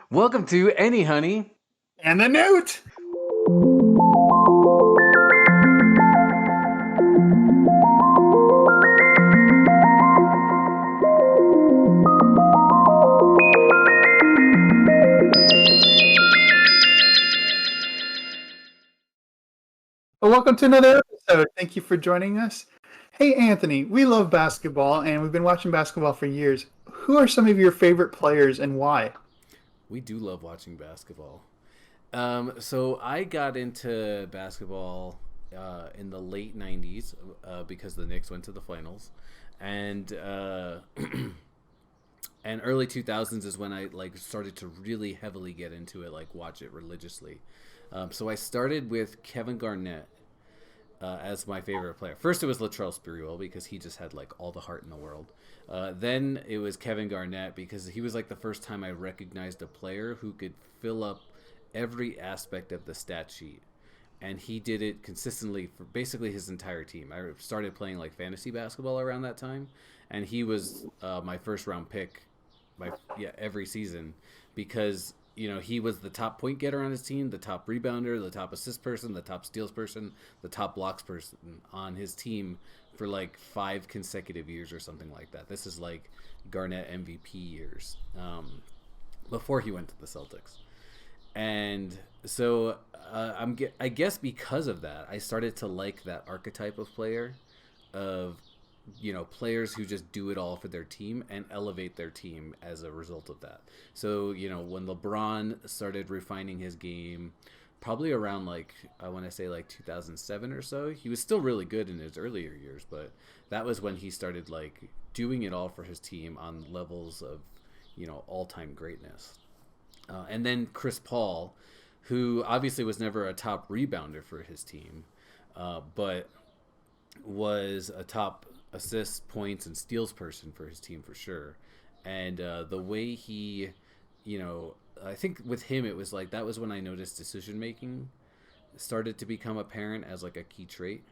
Welcome to Anyhoney. And the Newt. Well, welcome to another episode. Thank you for joining us. Hey, Anthony, we love basketball and we've been watching basketball for years. Who are some of your favorite players and why? We do love watching basketball. So I got into basketball in the late '90s because the Knicks went to the finals, and and early 2000s is when I like started to really heavily get into it, like watch it religiously. So I started with Kevin Garnett as my favorite player. First, it was Latrell Sprewell because he just had like all the heart in the world. Then it was Kevin Garnett because he was like the first time I recognized a player who could fill up every aspect of the stat sheet, and he did it consistently for basically his entire team. I started playing like fantasy basketball around that time, and he was my first round pick, every season because he was the top point getter on his team, the top rebounder, the top assist person, the top steals person, the top blocks person on his team for like 5 consecutive years or something like that. This is like Garnett MVP years before he went to the Celtics. And so I guess because of that, I started to like that archetype of player, of players who just do it all for their team and elevate their team as a result of that. So when LeBron started refining his game, probably around like I want to say like 2007 or so, he was still really good in his earlier years, but that was when he started like doing it all for his team on levels of all-time greatness. And then Chris Paul, who obviously was never a top rebounder for his team, but was a top assists, points, and steals person for his team for sure. And the way he, I think with him it was like that was when I noticed decision making started to become apparent as like a key trait.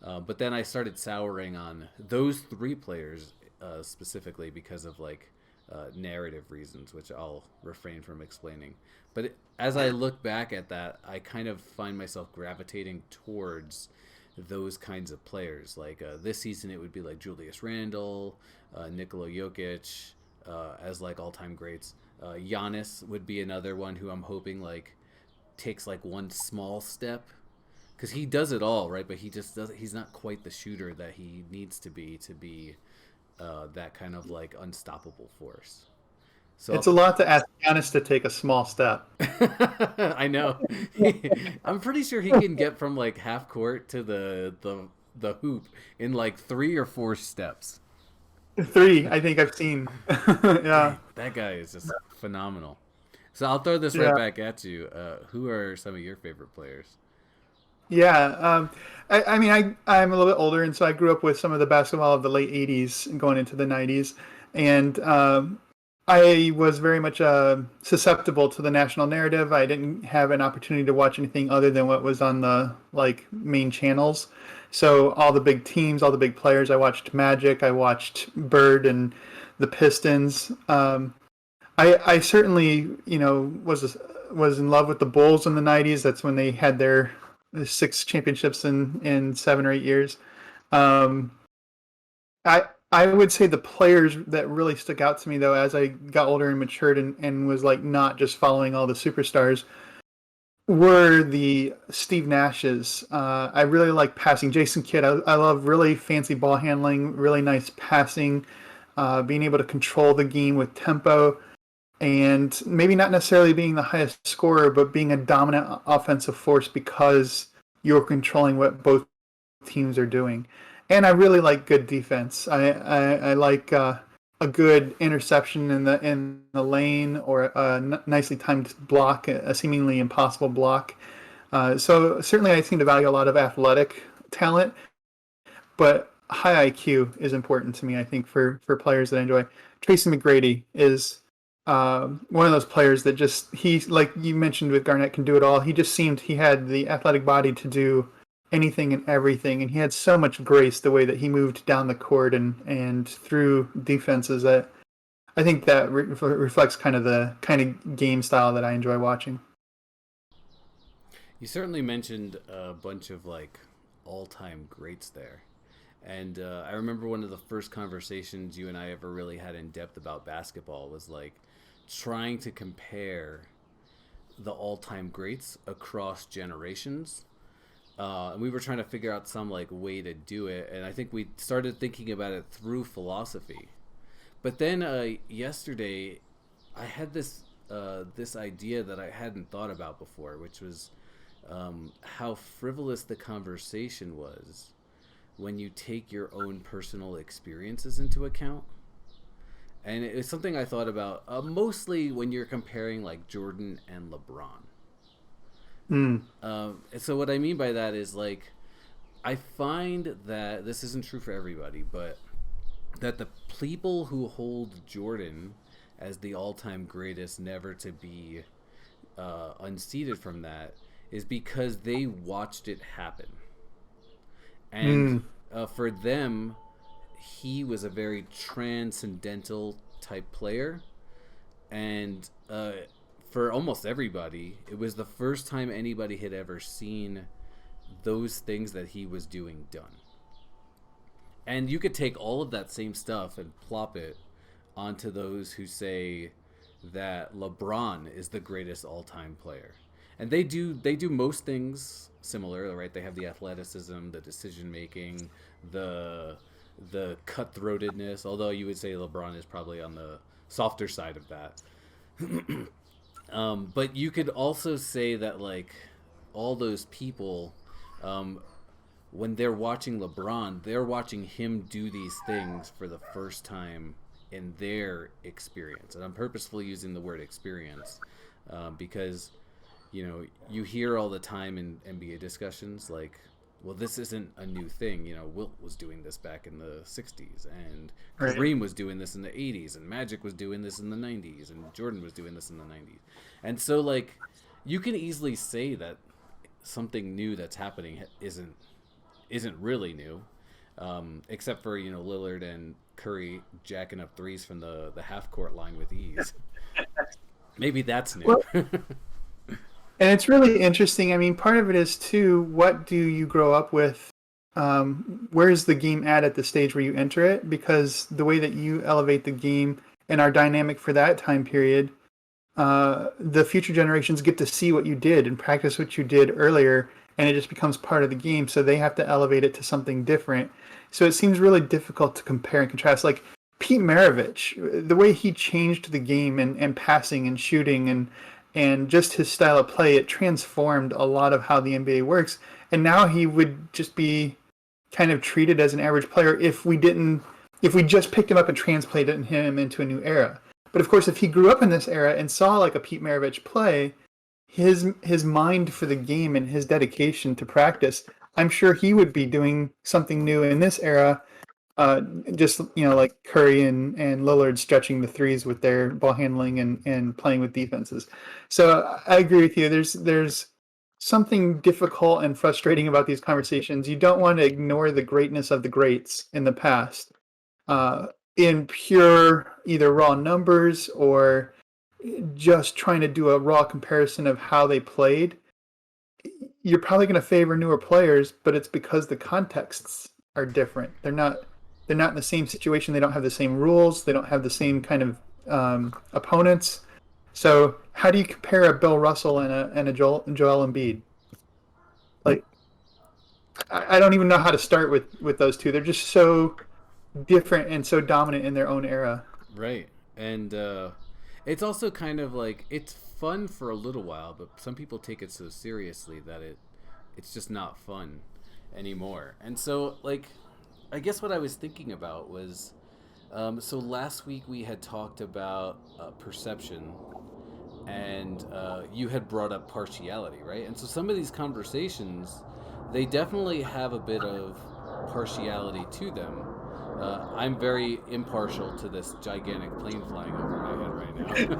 But then I started souring on those three players specifically because of like narrative reasons, which I'll refrain from explaining. But as I look back at that, I kind of find myself gravitating towards those kinds of players. Like this season, it would be like Julius Randle, Nikola Jokic, as like all-time greats. Giannis would be another one who I'm hoping like takes like one small step because he does it all right, but he just does. He's not quite the shooter that he needs to be that kind of like unstoppable force. So It's a lot to ask Giannis to take a small step. I know. I'm pretty sure he can get from like half court to the hoop in like 3 or 4 steps. Three, I think I've seen. Yeah, Dang, that guy is just phenomenal. So I'll throw this right yeah, back at you. Who are some of your favorite players? yeah. I mean, I'm a little bit older, and so I grew up with some of the basketball of the late '80s and going into the '90s, and I was very much susceptible to the national narrative. I didn't have an opportunity to watch anything other than what was on the like main channels. So all the big teams, all the big players. I watched Magic. I watched Bird and the Pistons. I certainly was in love with the Bulls in the '90s. That's when they had their 6 championships in 7 or 8 years. Um, I would say the players that really stuck out to me though as I got older and matured and was like not just following all the superstars were the Steve Nashes. I really like passing. Jason Kidd. I love really fancy ball handling, really nice passing, being able to control the game with tempo, and maybe not necessarily being the highest scorer, but being a dominant offensive force because you're controlling what both teams are doing. And I really like good defense. I like a good interception in the lane or a nicely timed block, a seemingly impossible block. So certainly, I seem to value a lot of athletic talent, but high IQ is important to me. I think for players that I enjoy. Tracy McGrady is one of those players that just he like you mentioned with Garnett can do it all. He just seemed he had the athletic body to do anything and everything, and he had so much grace the way that he moved down the court and through defenses that I think that reflects kind of the kind of game style that I enjoy watching. You certainly mentioned a bunch of like all-time greats there. And I remember one of the first conversations you and I ever really had in depth about basketball was like trying to compare the all-time greats across generations. And we were trying to figure out some like way to do it, and I think we started thinking about it through philosophy. But then yesterday, I had this idea that I hadn't thought about before, which was how frivolous the conversation was when you take your own personal experiences into account. And it's something I thought about mostly when you're comparing like Jordan and LeBron. Mm. So what I mean by that is like I find that this isn't true for everybody, but that the people who hold Jordan as the all-time greatest, never to be unseated from that, is because they watched it happen. And Mm. for them, he was a very transcendental type player. And for almost everybody, it was the first time anybody had ever seen those things that he was doing done. And you could take all of that same stuff and plop it onto those who say that LeBron is the greatest all-time player. And they do most things similar, right? They have the athleticism, the decision making, the cutthroatedness. Although you would say LeBron is probably on the softer side of that. But you could also say that like all those people, when they're watching LeBron, they're watching him do these things for the first time in their experience. And I'm purposefully using the word experience because, you know, you hear all the time in NBA discussions like, well, this isn't a new thing. You know, Wilt was doing this back in the 60s, and Right. Kareem was doing this in the 80s, and Magic was doing this in the 90s, and Jordan was doing this in the 90s. And so, like, you can easily say that something new that's happening isn't really new, except for, you know, Lillard and Curry jacking up threes from the half court line with ease. Maybe that's new. Well, and it's really interesting. I mean, part of it is too, what do you grow up with? Where's the game at the stage where you enter it? Because the way that you elevate the game and our dynamic for that time period, the future generations get to see what you did and practice what you did earlier, and it just becomes part of the game. So they have to elevate it to something different. So it seems really difficult to compare and contrast. Like Pete Maravich, the way he changed the game and passing and shooting and just his style of play, it transformed a lot of how the NBA works. And now he would just be kind of treated as an average player if we just picked him up and transplanted him into a new era. But of course, if he grew up in this era and saw like a Pete Maravich play, his mind for the game and his dedication to practice, I'm sure he would be doing something new in this era. Just like Curry and Lillard stretching the threes with their ball handling and playing with defenses. So I agree with you. There's something difficult and frustrating about these conversations. You don't want to ignore the greatness of the greats in the past, in pure either raw numbers or just trying to do a raw comparison of how they played. You're probably going to favor newer players, but it's because the contexts are different. They're not in the same situation. They don't have the same rules. They don't have the same kind of opponents. So how do you compare a Bill Russell and a Joel Embiid? Like, I don't even know how to start with those two. They're just so different and so dominant in their own era. Right. And it's also kind of like it's fun for a little while, but some people take it so seriously that it's just not fun anymore. And so like I guess what I was thinking about was so last week we had talked about perception, and you had brought up partiality, right? And so some of these conversations, they definitely have a bit of partiality to them. I'm very impartial to this gigantic plane flying over my head right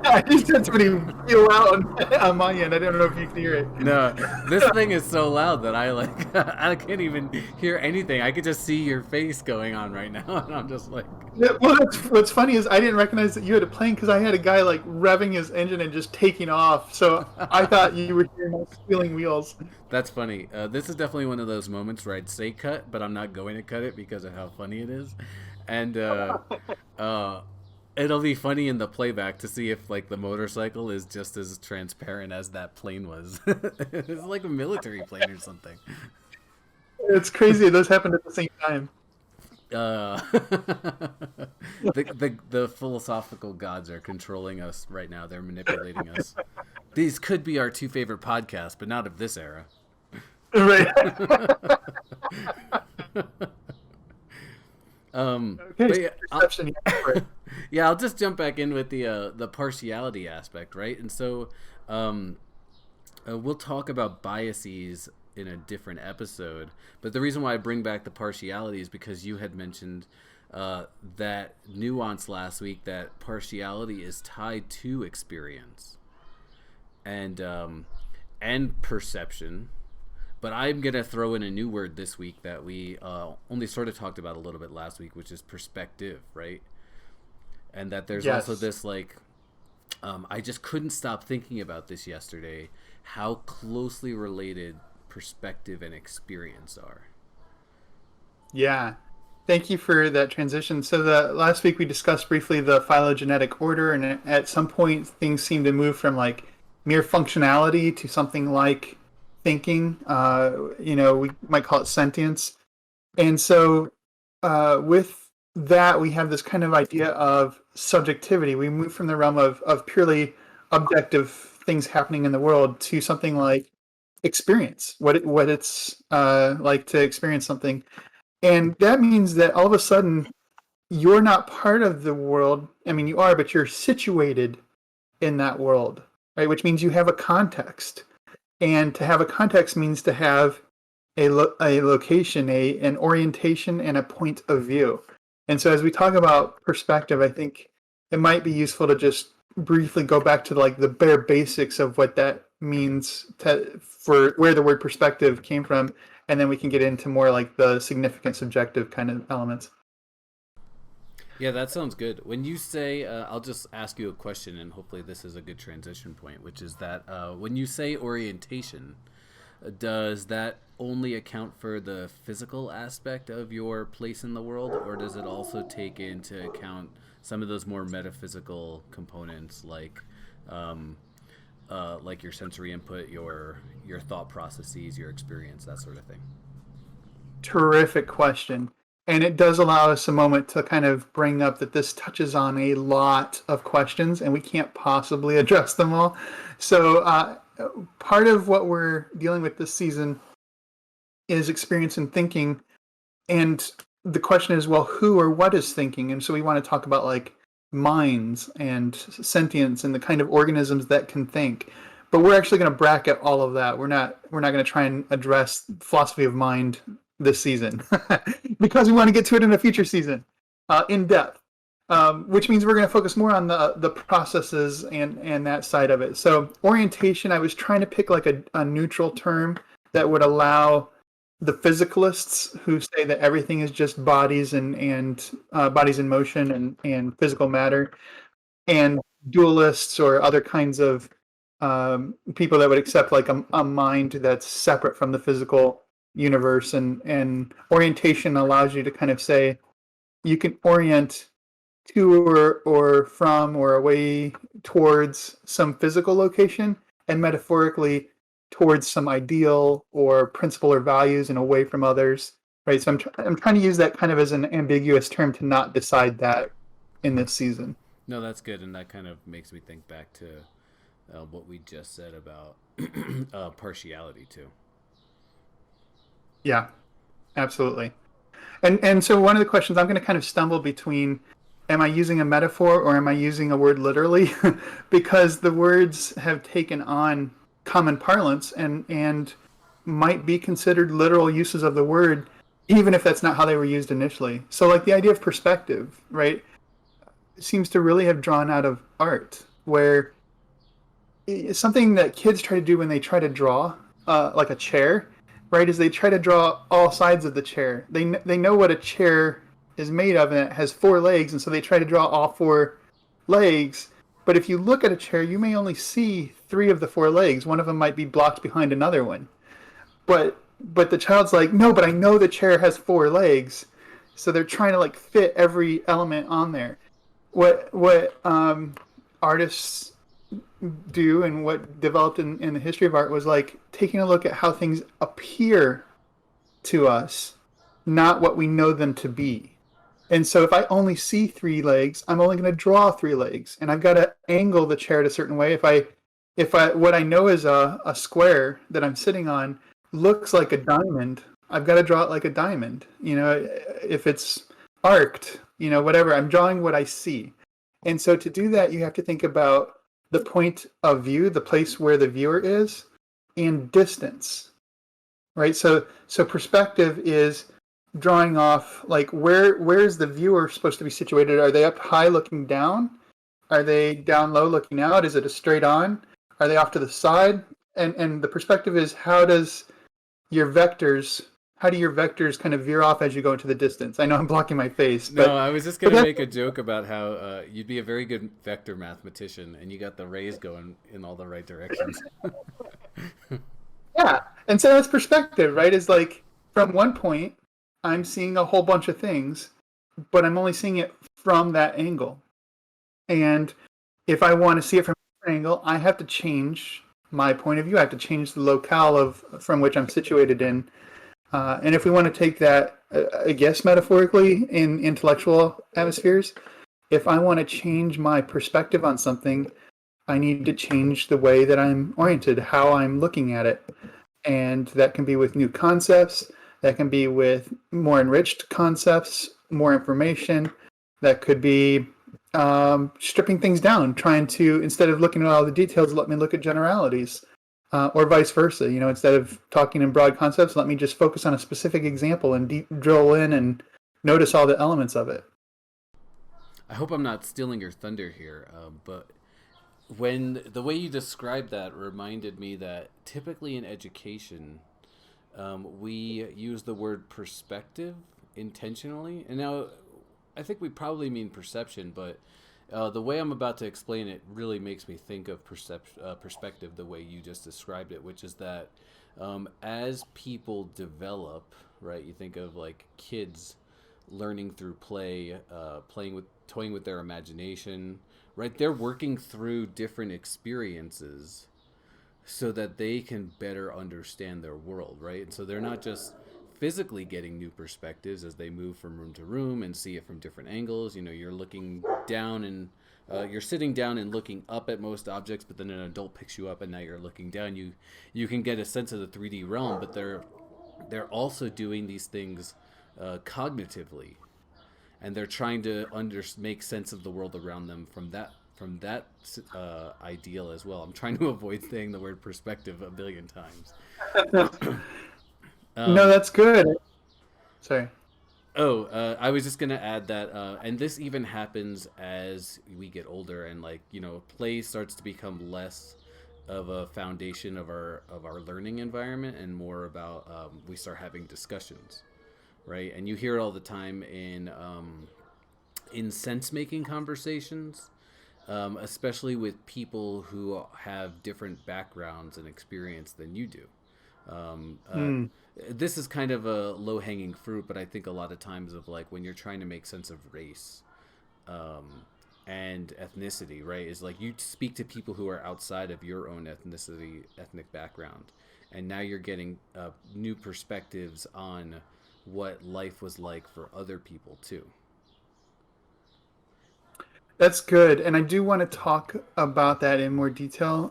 I just had somebody feel out on my end. I don't know if you can hear it. No, this thing is so loud that I like I can't even hear anything. I could just see your face going on right now, and I'm just like, Yeah, well, what's funny is I didn't recognize that you had a plane because I had a guy like revving his engine and just taking off. So I thought you were hearing my squealing wheels. that's funny. This is definitely one of those moments where I'd say cut, but I'm not going to cut it because of how funny it is, and uh, it'll be funny in the playback to see if like the motorcycle is just as transparent as that plane was. It's like a military plane or something. It's crazy. Those happened at the same time. The philosophical gods are controlling us right now. They're manipulating us. These could be our two favorite podcasts, but not of this era. Right. Okay. But yeah, Perception. yeah, I'll just jump back in with the partiality aspect, right? And so, we'll talk about biases in a different episode. But the reason why I bring back the partiality is because you had mentioned that nuance last week, that partiality is tied to experience and perception. But I'm gonna throw in a new word this week that we only sort of talked about a little bit last week, which is perspective, right? And that there's Yes. also this like, I just couldn't stop thinking about this yesterday, how closely related perspective and experience are. Yeah. Thank you for that transition. So the last week we discussed briefly the phylogenetic order, and at some point things seem to move from like mere functionality to something like thinking. We might call it sentience. And so with that, we have this kind of idea of subjectivity. We move from the realm of purely objective things happening in the world to something like experience, what it's like to experience something. And that means that all of a sudden you're not part of the world. I mean, you are, but you're situated in that world, right? Which means you have a context. And to have a context means to have a location, an orientation, and a point of view. And so as we talk about perspective, I think it might be useful to just briefly go back to like the bare basics of what that means for where the word perspective came from, and then we can get into more like the significant subjective kind of elements. Yeah, that sounds good. When you say, I'll just ask you a question, and hopefully this is a good transition point, which is that when you say orientation, does that only account for the physical aspect of your place in the world, or does it also take into account some of those more metaphysical components, like your sensory input, your thought processes, your experience, that sort of thing? Terrific question. And it does allow us a moment to kind of bring up that this touches on a lot of questions and we can't possibly address them all. So part of what we're dealing with this season is experience and thinking. And the question is, well, who or what is thinking? And so we want to talk about like minds and sentience and the kind of organisms that can think. But we're actually going to bracket all of that. We're not going to try and address philosophy of mind this season because we want to get to it in a future season in depth, which means we're going to focus more on the processes and that side of it. So orientation, I was trying to pick like a neutral term that would allow the physicalists who say that everything is just bodies and bodies in motion and physical matter, and dualists or other kinds of people that would accept like a mind that's separate from the physical universe. And orientation allows you to kind of say you can orient to or from or away towards some physical location, and metaphorically towards some ideal or principle or values and away from others, right? So I'm trying to use that kind of as an ambiguous term to not decide that in this season. No, that's good, and that kind of makes me think back to what we just said about partiality too. Yeah, absolutely. And so one of the questions, I'm going to kind of stumble between, am I using a metaphor or am I using a word literally? Because the words have taken on common parlance and might be considered literal uses of the word, even if that's not how they were used initially. So like the idea of perspective, right, seems to really have drawn out of art. where something that kids try to do when they try to draw, like a chair, right? Is they try to draw all sides of the chair. They know what a chair is made of, and it has four legs, and so they try to draw all four legs. But if you look at a chair, you may only see three of the four legs. One of them might be blocked behind another one. But the child's like, no, but I know the chair has four legs, so they're trying to like fit every element on there. What artists do and what developed in the history of art was like taking a look at how things appear to us, not what we know them to be. And so if I only see three legs, I'm only going to draw three legs, and I've got to angle the chair a certain way. If I what I know is a square that I'm sitting on looks like a diamond, I've got to draw it like a diamond. If it's arced, whatever, I'm drawing what I see. And so to do that, you have to think about the point of view, the place where the viewer is, and distance, right? So perspective is drawing off like where is the viewer supposed to be situated? Are they up high looking down? Are they down low looking out? Is it a straight on? Are they off to the side? And the perspective is how do your vectors kind of veer off as you go into the distance? I know I'm blocking my face, but No, I was just gonna make a joke about how you'd be a very good vector mathematician, and you got the rays going in all the right directions. yeah. And so that's perspective, right? Is like from one point, I'm seeing a whole bunch of things, but I'm only seeing it from that angle. And if I want to see it from a different angle, I have to change my point of view. I have to change the locale from which I'm situated in. And if we want to take that, I guess metaphorically, in intellectual atmospheres, if I want to change my perspective on something, I need to change the way that I'm oriented, how I'm looking at it. And that can be with new concepts. That can be with more enriched concepts, more information. That could be stripping things down, trying to, instead of looking at all the details, let me look at generalities. Or vice versa, instead of talking in broad concepts, let me just focus on a specific example and drill in and notice all the elements of it. I hope I'm not stealing your thunder here, but when the way you described that reminded me that typically in education, we use the word perspective intentionally. And now I think we probably mean perception, but the way I'm about to explain it really makes me think of perspective the way you just described it, which is that as people develop, right, you think of like kids learning through play, toying with their imagination, right? They're working through different experiences so that they can better understand their world, right? And so they're not just physically getting new perspectives as they move from room to room and see it from different angles. You're looking down and you're sitting down and looking up at most objects, but then an adult picks you up and now you're looking down. You can get a sense of the 3D realm, but they're also doing these things cognitively, and they're trying to make sense of the world around them from that ideal as well. I'm trying to avoid saying the word perspective a billion times. No, that's good. Sorry. I was just gonna add that, and this even happens as we get older, and play starts to become less of a foundation of our learning environment, and more about we start having discussions, right? And you hear it all the time in sense making conversations, especially with people who have different backgrounds and experience than you do. This is kind of a low hanging fruit, but I think a lot of times of like when you're trying to make sense of race and ethnicity, right, is like you speak to people who are outside of your own ethnic background, and now you're getting new perspectives on what life was like for other people too. That's good. And I do want to talk about that in more detail.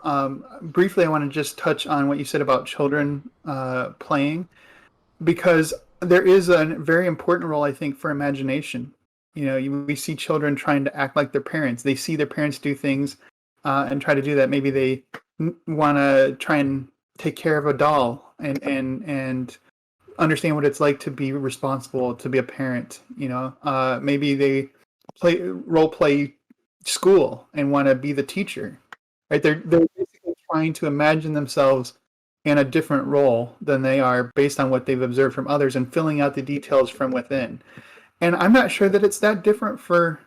Briefly, I want to just touch on what you said about children playing, because there is a very important role, I think, for imagination. We see children trying to act like their parents. They see their parents do things and try to do that. Maybe they want to try and take care of a doll and understand what it's like to be responsible, to be a parent. Maybe they role play school and want to be the teacher, right? They're basically trying to imagine themselves in a different role than they are based on what they've observed from others and filling out the details from within. And I'm not sure that it's that different for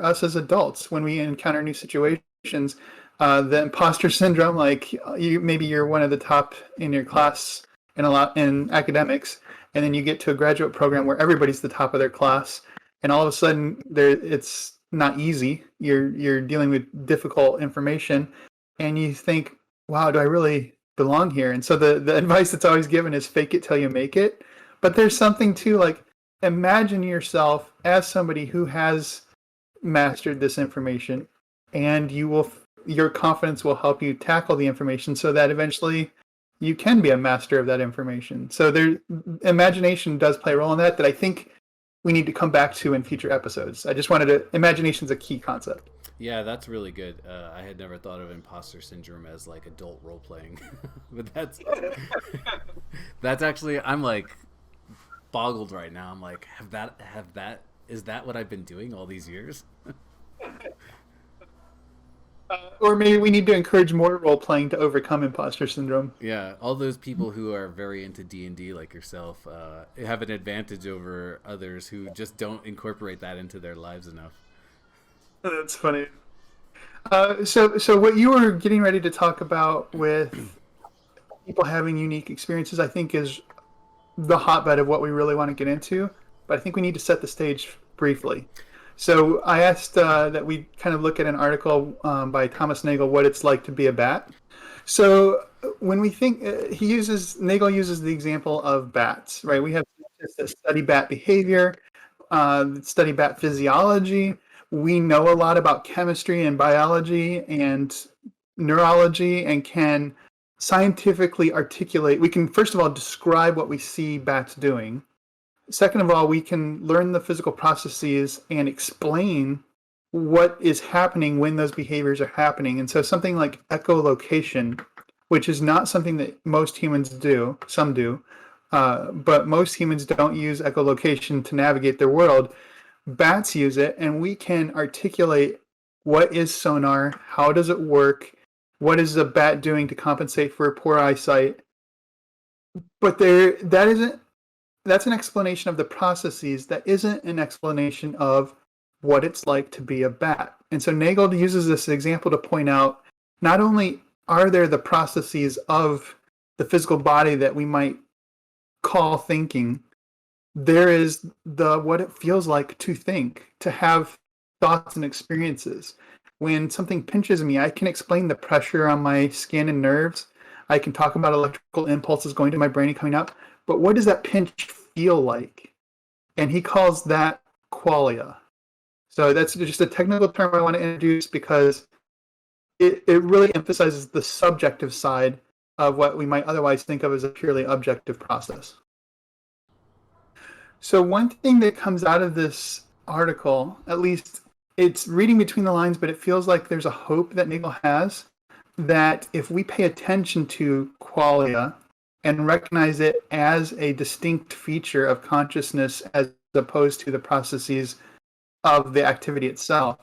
us as adults when we encounter new situations. The imposter syndrome, like maybe you're one of the top in your class in a lot in academics, and then you get to a graduate program where everybody's the top of their class, and all of a sudden it's not easy. You're dealing with difficult information, and you think, wow, do I really belong here? And so the advice that's always given is fake it till you make it. But there's something to like imagine yourself as somebody who has mastered this information, and your confidence will help you tackle the information so that eventually you can be a master of that information. So imagination does play a role in that I think we need to come back to in future episodes. I just wanted to, imagination's a key concept. Yeah, that's really good. I had never thought of imposter syndrome as like adult role playing, but that's actually I'm like boggled right now. I'm like, have that is that what I've been doing all these years? Or maybe we need to encourage more role playing to overcome imposter syndrome. Yeah, all those people who are very into D&D like yourself have an advantage over others who just don't incorporate that into their lives enough. That's funny. So what you were getting ready to talk about with people having unique experiences, I think, is the hotbed of what we really want to get into. But I think we need to set the stage briefly. So I asked that we kind of look at an article by Thomas Nagel, What It's Like to Be a Bat. So when we think, Nagel uses the example of bats, right? We have scientists that study bat behavior, study bat physiology. We know a lot about chemistry and biology and neurology and can scientifically articulate. We can, first of all, describe what we see bats doing. Second of all, we can learn the physical processes and explain what is happening when those behaviors are happening. And so something like echolocation, which is not something that most humans do, some do, but most humans don't use echolocation to navigate their world. Bats use it, and we can articulate what is sonar, how does it work, what is the bat doing to compensate for poor eyesight. But that's an explanation of the processes. That isn't an explanation of what it's like to be a bat. And so Nagel uses this example to point out not only are there the processes of the physical body that we might call thinking, there is what it feels like to think, to have thoughts and experiences. When something pinches me, I can explain the pressure on my skin and nerves. I can talk about electrical impulses going to my brain and coming up. But what does that pinch feel like? And he calls that qualia. So that's just a technical term I want to introduce because it really emphasizes the subjective side of what we might otherwise think of as a purely objective process. So one thing that comes out of this article, at least it's reading between the lines, but it feels like there's a hope that Nagel has that if we pay attention to qualia and recognize it as a distinct feature of consciousness as opposed to the processes of the activity itself,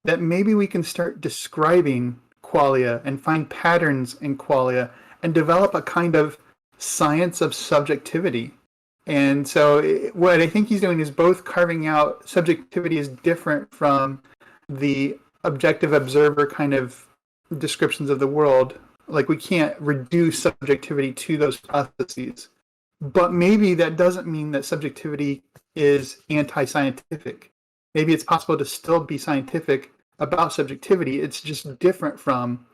that maybe we can start describing qualia and find patterns in qualia and develop a kind of science of subjectivity. And so what I think he's doing is both carving out subjectivity is different from the objective observer kind of descriptions of the world. Like we can't reduce subjectivity to those processes. But maybe that doesn't mean that subjectivity is anti-scientific. Maybe it's possible to still be scientific about subjectivity. It's just different from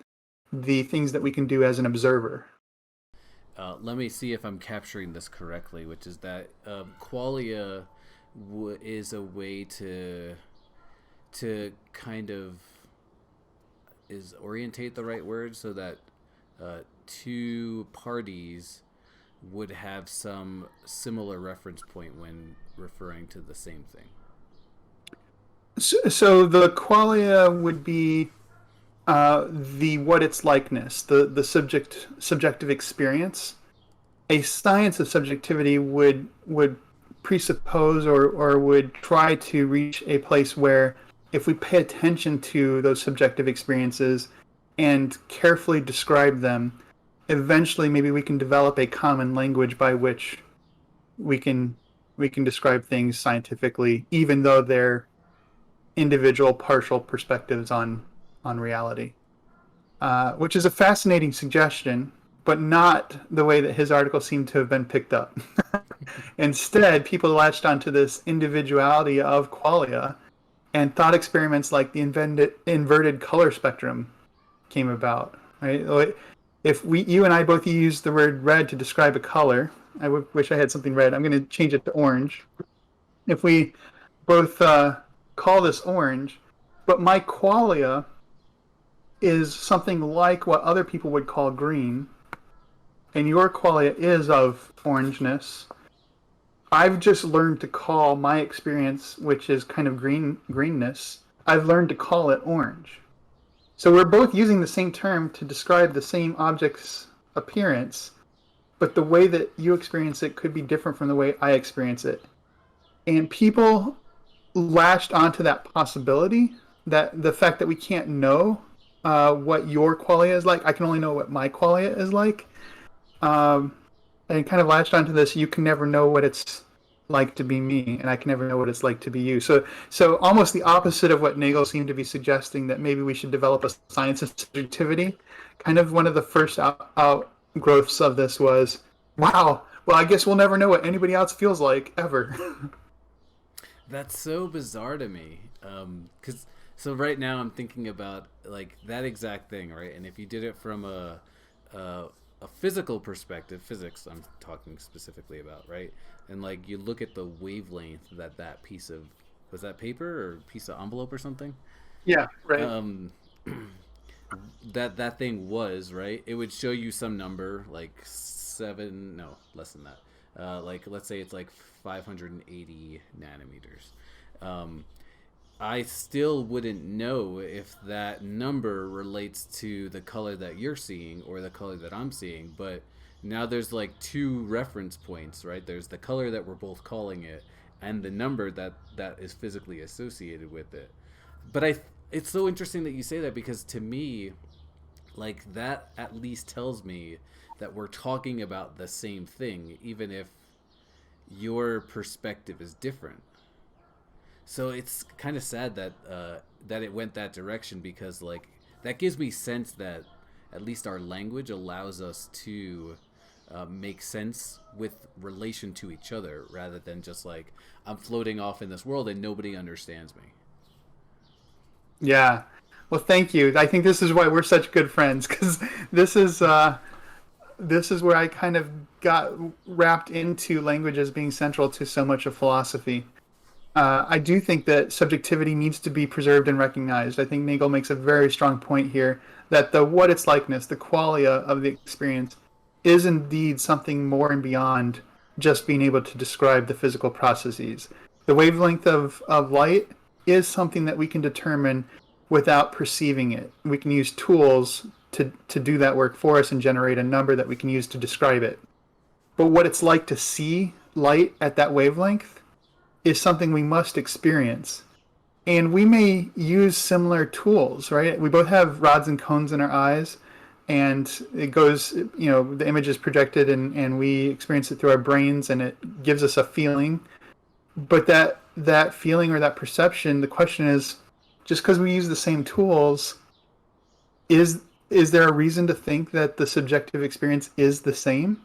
the things that we can do as an observer. Let me see if I'm capturing this correctly, which is that qualia is a way to kind of orientate the right word so that two parties would have some similar reference point when referring to the same thing. So the qualia would be the what it's likeness, the subjective experience. A science of subjectivity would presuppose or would try to reach a place where if we pay attention to those subjective experiences and carefully describe them, eventually maybe we can develop a common language by which we can we can describe things scientifically, even though they're individual partial perspectives on reality. Which is a fascinating suggestion, but not the way that his article seemed to have been picked up. Instead, people latched onto this individuality of qualia, and thought experiments like the inverted color spectrum came about. Right? If you and I both use the word red to describe a color, wish I had something red. I'm going to change it to orange. If we both call this orange, but my qualia is something like what other people would call green, and your qualia is of orangeness. I've just learned to call my experience, which is kind of greenness. I've learned to call it orange. So we're both using the same term to describe the same object's appearance, but the way that you experience it could be different from the way I experience it. And people latched onto that possibility, that the fact that we can't know what your qualia is like. I can only know what my qualia is like. And kind of latched onto this, you can never know what it's like to be me, and I can never know what it's like to be you. So almost the opposite of what Nagel seemed to be suggesting, that maybe we should develop a science of subjectivity. Kind of one of the first outgrowths of this was, wow, well, I guess we'll never know what anybody else feels like, ever. That's so bizarre to me. So right now I'm thinking about like that exact thing, right? And if you did it from a physical perspective, physics I'm talking specifically about, right? And like you look at the wavelength that piece of, was that paper or piece of envelope or something? Yeah, right. That thing was, right? It would show you some number like seven, no, less than that. Like let's say it's like 580 nanometers. I still wouldn't know if that number relates to the color that you're seeing or the color that I'm seeing. But now there's like two reference points, right? There's the color that we're both calling it, and the number that is physically associated with it. But it's so interesting that you say that, because to me, like that at least tells me that we're talking about the same thing, even if your perspective is different. So it's kind of sad that it went that direction, because like that gives me sense that at least our language allows us to make sense with relation to each other, rather than just like I'm floating off in this world and nobody understands me. Yeah. Well, thank you. I think this is why we're such good friends, because this is this is where I kind of got wrapped into language as being central to so much of philosophy. I do think that subjectivity needs to be preserved and recognized. I think Nagel makes a very strong point here that the what it's likeness, the qualia of the experience, is indeed something more and beyond just being able to describe the physical processes. The wavelength of light is something that we can determine without perceiving it. We can use tools to do that work for us and generate a number that we can use to describe it. But what it's like to see light at that wavelength is something we must experience. And we may use similar tools, right? We both have rods and cones in our eyes, and it goes, the image is projected, and we experience it through our brains, and it gives us a feeling. But that feeling or that perception, the question is, just because we use the same tools, is there a reason to think that the subjective experience is the same?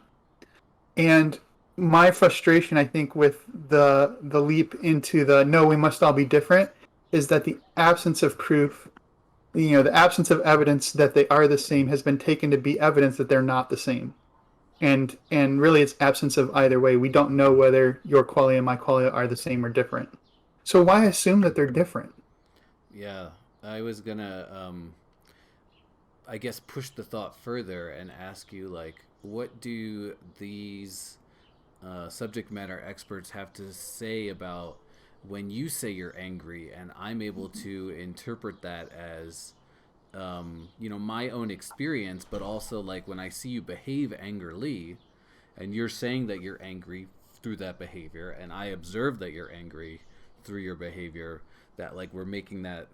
And my frustration, I think, with the leap into the no, we must all be different, is that the absence of proof, the absence of evidence that they are the same, has been taken to be evidence that they're not the same. And really, it's absence of either way. We don't know whether your qualia and my qualia are the same or different. So why assume that they're different? Yeah, I was gonna, I guess, push the thought further and ask you, like, what do these subject matter experts have to say about when you say you're angry, and I'm able to interpret that as, my own experience, but also like when I see you behave angrily, and you're saying that you're angry through that behavior, and I observe that you're angry through your behavior. that like we're making that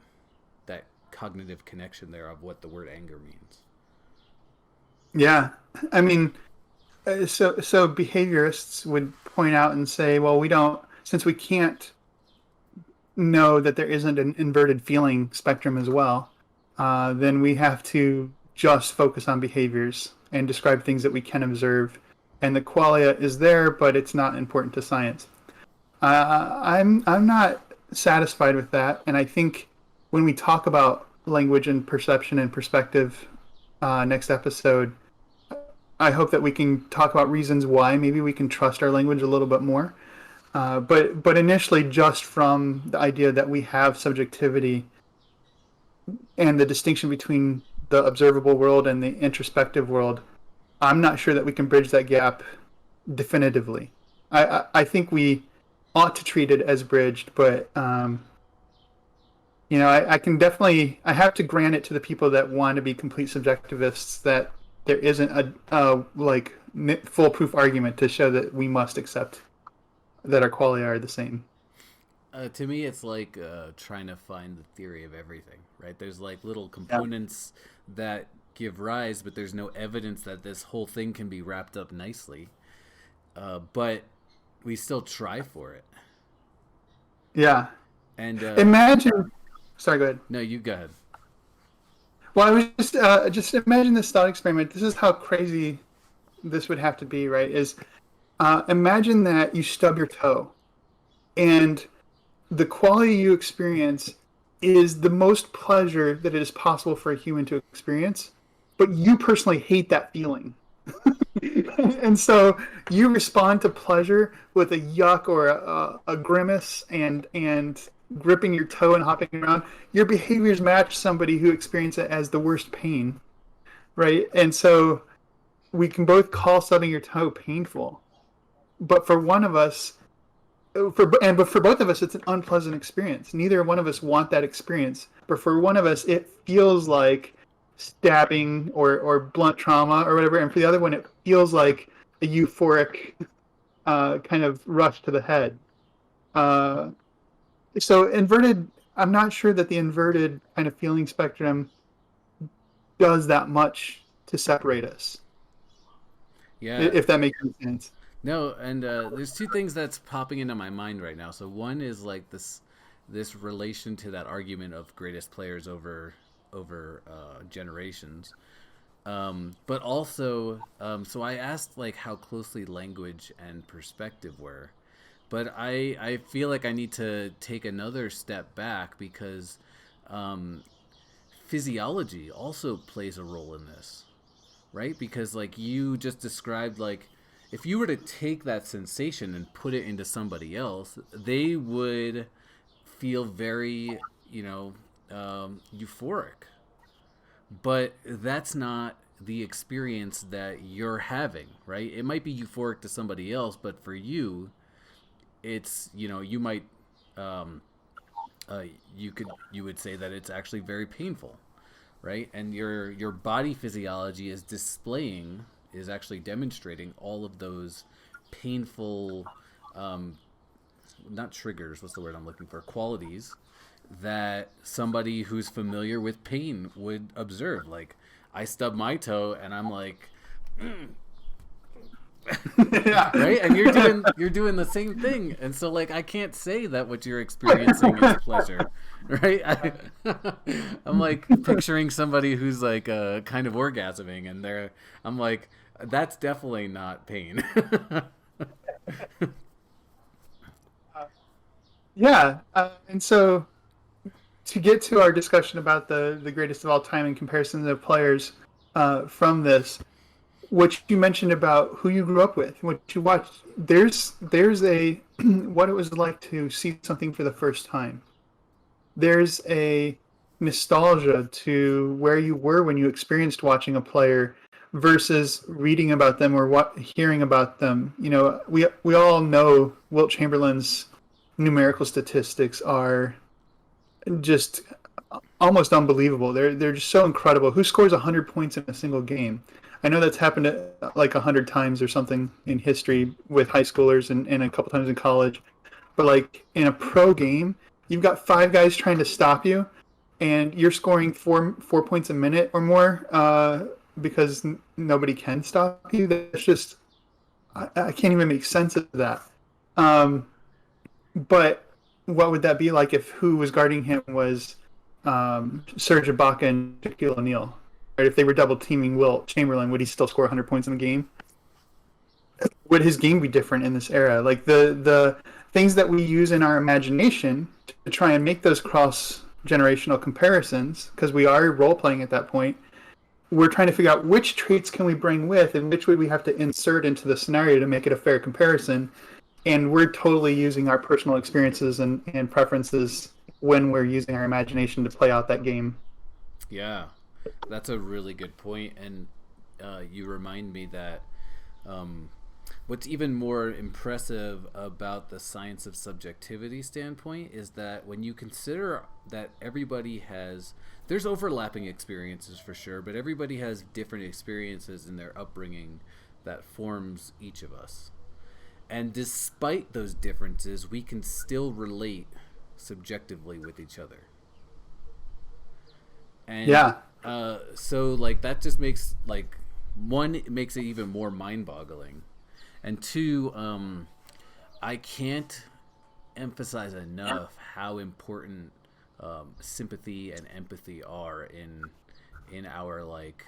cognitive connection there of what the word anger means. Yeah, I mean, so behaviorists would point out and say, well, we don't, since we can't know that there isn't an inverted feeling spectrum as well, then we have to just focus on behaviors and describe things that we can observe. And the qualia is there, but it's not important to science. I'm not satisfied with that, and I think when we talk about language and perception and perspective next episode, I hope that we can talk about reasons why maybe we can trust our language a little bit more. But initially, just from the idea that we have subjectivity and the distinction between the observable world and the introspective world, I'm not sure that we can bridge that gap definitively. I think we ought to treat it as bridged, but I can definitely, I have to grant it to the people that want to be complete subjectivists that there isn't a like foolproof argument to show that we must accept that our qualia are the same. To me, it's like trying to find the theory of everything, right? There's like little Yeah. components that give rise, but there's no evidence that this whole thing can be wrapped up nicely. But we still try for it. Yeah. And Imagine. Sorry, go ahead. no, you go ahead. Well, I was just imagine this thought experiment. This is how crazy this would have to be, right? Is imagine that you stub your toe, and the quality you experience is the most pleasure that it is possible for a human to experience, but you personally hate that feeling. And so you respond to pleasure with a yuck or a grimace and gripping your toe and hopping around. Your behaviors match somebody who experienced it as the worst pain, right? And so we can both call stubbing your toe painful, but for one of us, but for both of us, it's an unpleasant experience. Neither one of us want that experience, but for one of us, it feels like stabbing or blunt trauma or whatever, and for the other one, it feels like a euphoric kind of rush to the head. Uh, so inverted, I'm not sure that the inverted kind of feeling spectrum does that much to separate us, Yeah. if that makes any sense. No, and there's two things that's popping into my mind right now. So one is like this relation to that argument of greatest players over generations. But also, so I asked like how closely language and perspective were, but I feel like I need to take another step back because physiology also plays a role in this, right? Because like you just described, like if you were to take that sensation and put it into somebody else, they would feel very, euphoric. But that's not the experience that you're having, right? It might be euphoric to somebody else, but for you, it's you might you would say that it's actually very painful, right? And your body physiology is actually demonstrating all of those painful, not triggers, what's the word I'm looking for, qualities that somebody who's familiar with pain would observe. Like I stub my toe and I'm like, Yeah. right? And you're doing the same thing. And so like I can't say that what you're experiencing is pleasure, right? I'm like picturing somebody who's like kind of orgasming, and I'm like, that's definitely not pain. Yeah. And so to get to our discussion about the greatest of all time in comparison to players from this, what you mentioned about who you grew up with, what you watched, there's a what it was like to see something for the first time. There's a nostalgia to where you were when you experienced watching a player versus reading about them or hearing about them. We all know Wilt Chamberlain's numerical statistics are just almost unbelievable. They're just so incredible. Who scores 100 points in a single game? I know that's happened like 100 times or something in history with high schoolers and a couple times in college. But like in a pro game, you've got 5 guys trying to stop you, and you're scoring four points a minute or more because nobody can stop you. That's just I can't even make sense of that. Um, but what would that be like if who was guarding him was Serge Ibaka and Shaquille O'Neal? Right? If they were double teaming Wilt Chamberlain, would he still score 100 points in the game? Would his game be different in this era? Like the things that we use in our imagination to try and make those cross generational comparisons, because we are role playing at that point. We're trying to figure out which traits can we bring with and which would we have to insert into the scenario to make it a fair comparison. And we're totally using our personal experiences and preferences when we're using our imagination to play out that game. Yeah, that's a really good point, and you remind me that what's even more impressive about the science of subjectivity standpoint is that when you consider that there's overlapping experiences for sure, but everybody has different experiences in their upbringing that forms each of us. And despite those differences, we can still relate subjectively with each other. And Yeah. so like that just makes like one, it makes it even more mind-boggling, and two, I can't emphasize enough how important sympathy and empathy are in our like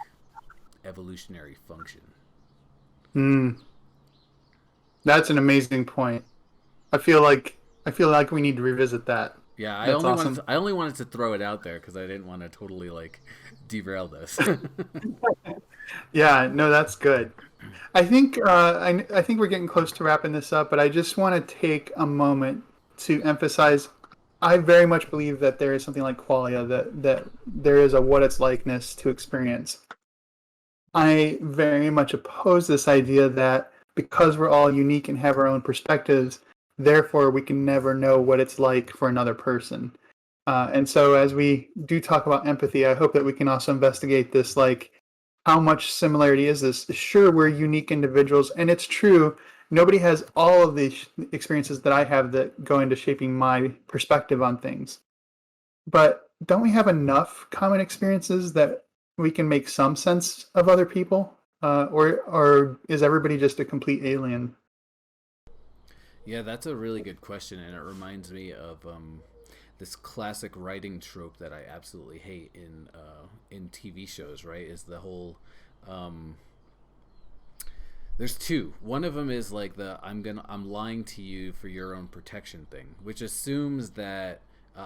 evolutionary function. Mm, that's an amazing point. I feel like we need to revisit that. Yeah, That's awesome. I only wanted to throw it out there because I didn't want to totally like derail this. Yeah, no, that's good. I think I think we're getting close to wrapping this up, but I just want to take a moment to emphasize. I very much believe that there is something like qualia, that there is a what it's likeness to experience. I very much oppose this idea that because we're all unique and have our own perspectives, therefore we can never know what it's like for another person. And so, as we do talk about empathy, I hope that we can also investigate this, like how much similarity is this? Sure, we're unique individuals, and it's true. Nobody has all of the experiences that I have that go into shaping my perspective on things. But don't we have enough common experiences that we can make some sense of other people? Or is everybody just a complete alien? Yeah, that's a really good question, and it reminds me of this classic writing trope that I absolutely hate in TV shows. Right, is the whole there's two. One of them is like the I'm lying to you for your own protection thing, which assumes that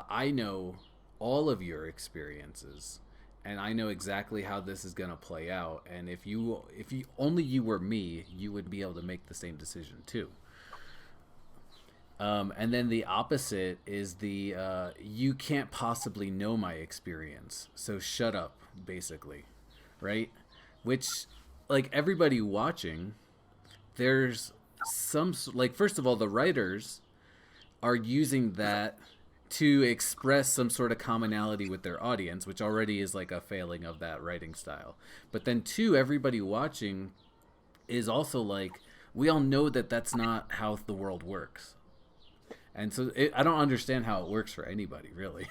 I know all of your experiences and I know exactly how this is going to play out, and if you only you were me, you would be able to make the same decision too. And then the opposite is the you can't possibly know my experience, so shut up, basically, right? Which, like everybody watching, there's some like first of all, the writers are using that to express some sort of commonality with their audience, which already is like a failing of that writing style. But then two, everybody watching is also like, we all know that that's not how the world works. And so I don't understand how it works for anybody, really.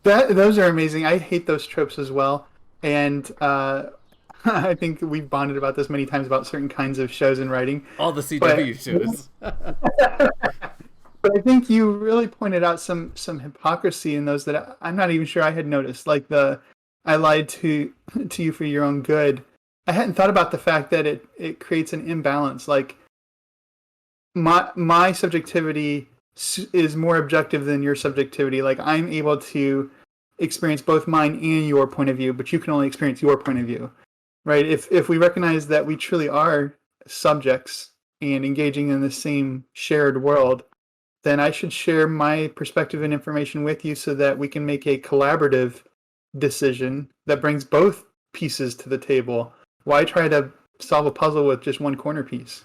Those are amazing. I hate those tropes as well, and I think we've bonded about this many times about certain kinds of shows and writing. All the But CW shows. but I think you really pointed out some hypocrisy in those that I'm not even sure I had noticed. Like the I lied to you for your own good. I hadn't thought about the fact that it creates an imbalance. Like my subjectivity is more objective than your subjectivity. Like I'm able to experience both mine and your point of view, but you can only experience your point of view, right? If we recognize that we truly are subjects and engaging in the same shared world, then I should share my perspective and information with you so that we can make a collaborative decision that brings both pieces to the table. Why try to solve a puzzle with just one corner piece?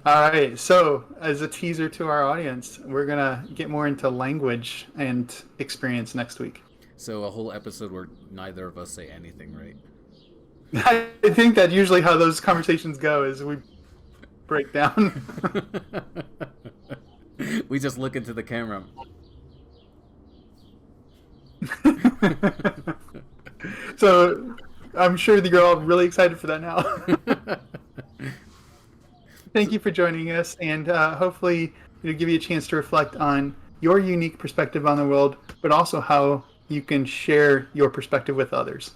All right, so as a teaser to our audience, we're going to get more into language and experience next week. So a whole episode where neither of us say anything, right? I think that usually how those conversations go is we break down. We just look into the camera. So I'm sure that you're all really excited for that now. Thank you for joining us, and hopefully it'll give you a chance to reflect on your unique perspective on the world, but also how you can share your perspective with others.